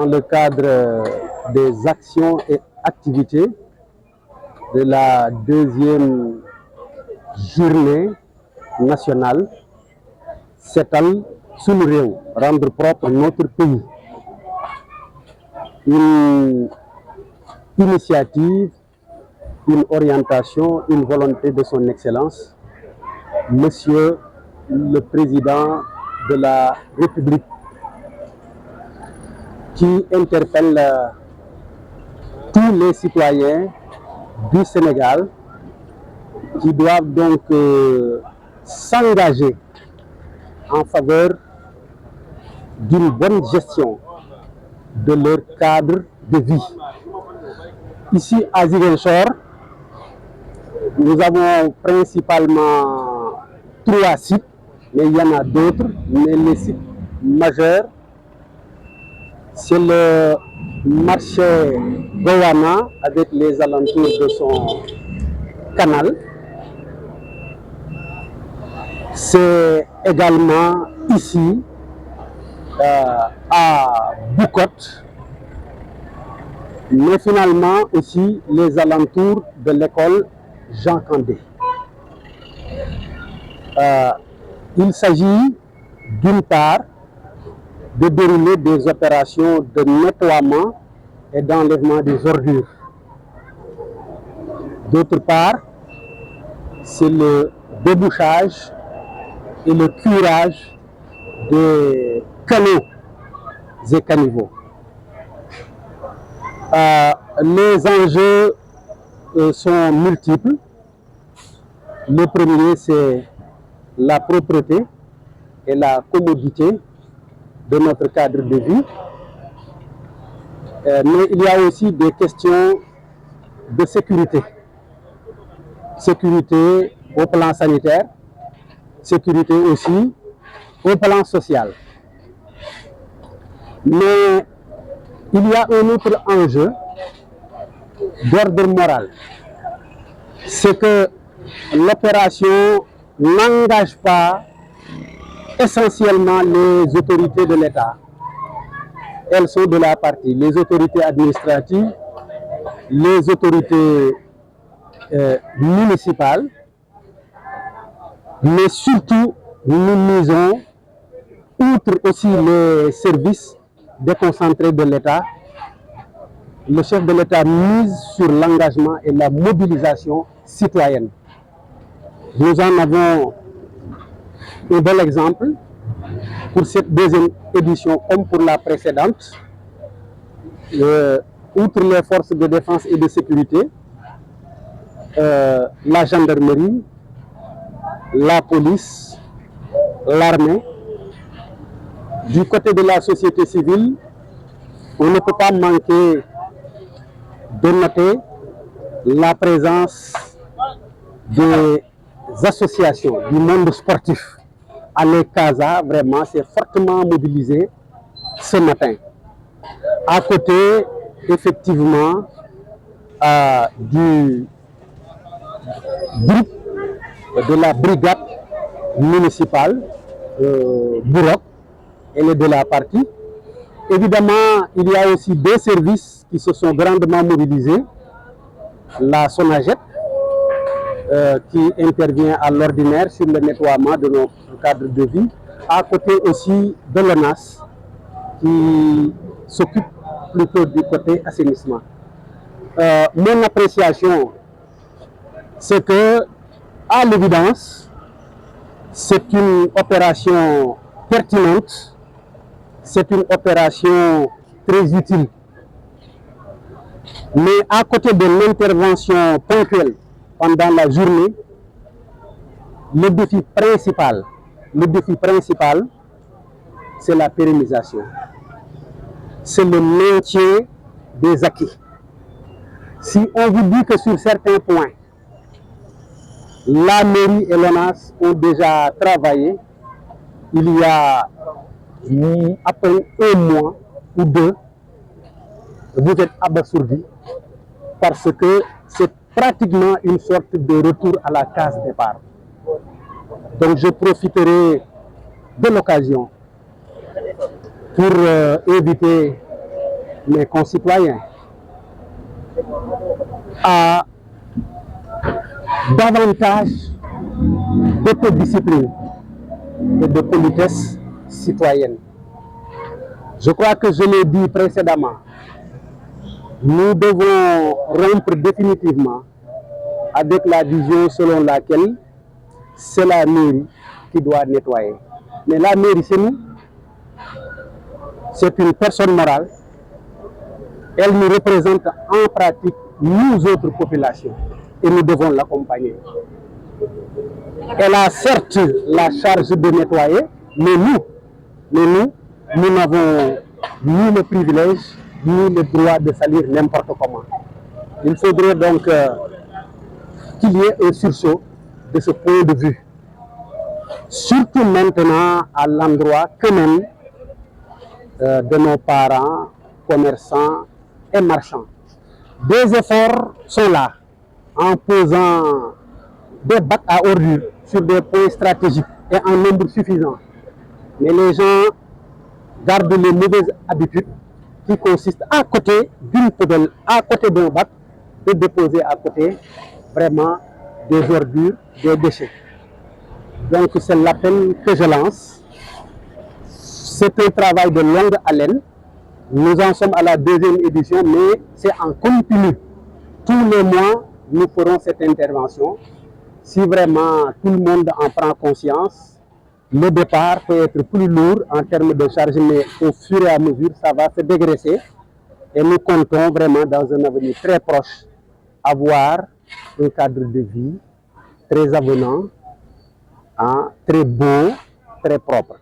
dans le cadre des actions et activités de la deuxième journée nationale Setal Sunu Réew, rendre propre notre pays. Une initiative, une orientation, une volonté de son Excellence, Monsieur le Président de la République, qui interpelle tous les citoyens du Sénégal qui doivent donc s'engager en faveur d'une bonne gestion de leur cadre de vie. Ici à Ziguinchor, nous avons principalement 3 sites, mais il y en a d'autres, mais les sites majeurs, c'est le marché Gowana avec les alentours de son canal. C'est également ici à Boucotte, mais finalement aussi les alentours de l'école Jean Candé. Il s'agit d'une part de dérouler des opérations de nettoiement et d'enlèvement des ordures. D'autre part, c'est le débouchage et le curage des canaux et caniveaux. Les enjeux sont multiples. Le premier, c'est la propreté et la commodité de notre cadre de vie. Mais il y a aussi des questions de sécurité. Sécurité au plan sanitaire, sécurité aussi au plan social. Mais il y a un autre enjeu d'ordre moral. C'est que l'opération n'engage pas essentiellement les autorités de l'État. Elles sont de la partie, les autorités administratives, les autorités municipales, mais surtout nous misons, outre aussi les services déconcentrés de l'État, le chef de l'État mise sur l'engagement et la mobilisation citoyenne. Nous en avons un bel exemple pour cette deuxième édition comme pour la précédente. Outre les forces de défense et de sécurité, la gendarmerie, la police, l'armée. Du côté de la société civile, on ne peut pas manquer de noter la présence des associations du monde sportif. Allez Casa, vraiment, c'est fortement mobilisé ce matin. À côté, effectivement, du groupe de la brigade municipale Bourok, elle est de la partie. Évidemment, il y a aussi des services qui se sont grandement mobilisés. La Sonagette, qui intervient à l'ordinaire sur le nettoiement de notre cadre de vie. À côté aussi de l'ONAS, qui s'occupe plutôt du côté assainissement. Mon appréciation, c'est que, à l'évidence, c'est une opération pertinente, c'est une opération très utile. Mais à côté de l'intervention ponctuelle pendant la journée, le défi principal, c'est la pérennisation. C'est le maintien des acquis. Si on vous dit que sur certains points, la mairie et l'ONAS ont déjà travaillé, il y a à peine 1 mois ou 2, vous êtes abasourdi parce que c'est pratiquement une sorte de retour à la case départ. Donc je profiterai de l'occasion pour inviter mes concitoyens à davantage d'autodiscipline et de politesse citoyenne. Je crois que je l'ai dit précédemment, nous devons rompre définitivement avec la vision selon laquelle c'est la mairie qui doit nettoyer. Mais la mairie, c'est nous. C'est une personne morale. Elle nous représente en pratique, nous autres populations, et nous devons l'accompagner. Elle a certes la charge de nettoyer, mais nous n'avons ni le privilège, ni le droit de salir n'importe comment. Il faudrait donc qu'il y ait un sursaut de ce point de vue. Surtout maintenant à l'endroit quand même de nos parents, commerçants et marchands. Des efforts sont là en posant des bacs à ordures sur des points stratégiques et en nombre suffisant. Mais les gens gardent les mauvaises habitudes qui consistent à côté d'une poubelle, à côté d'un bac, de déposer à côté vraiment des ordures, des déchets. Donc c'est l'appel que je lance. C'est un travail de longue haleine. Nous en sommes à la deuxième édition, mais c'est en continu. Tous les mois, nous ferons cette intervention. Si vraiment tout le monde en prend conscience, le départ peut être plus lourd en termes de charge, mais au fur et à mesure, ça va se dégraisser. Et nous comptons vraiment dans un avenir très proche avoir un cadre de vie très avenant, très beau, très propre.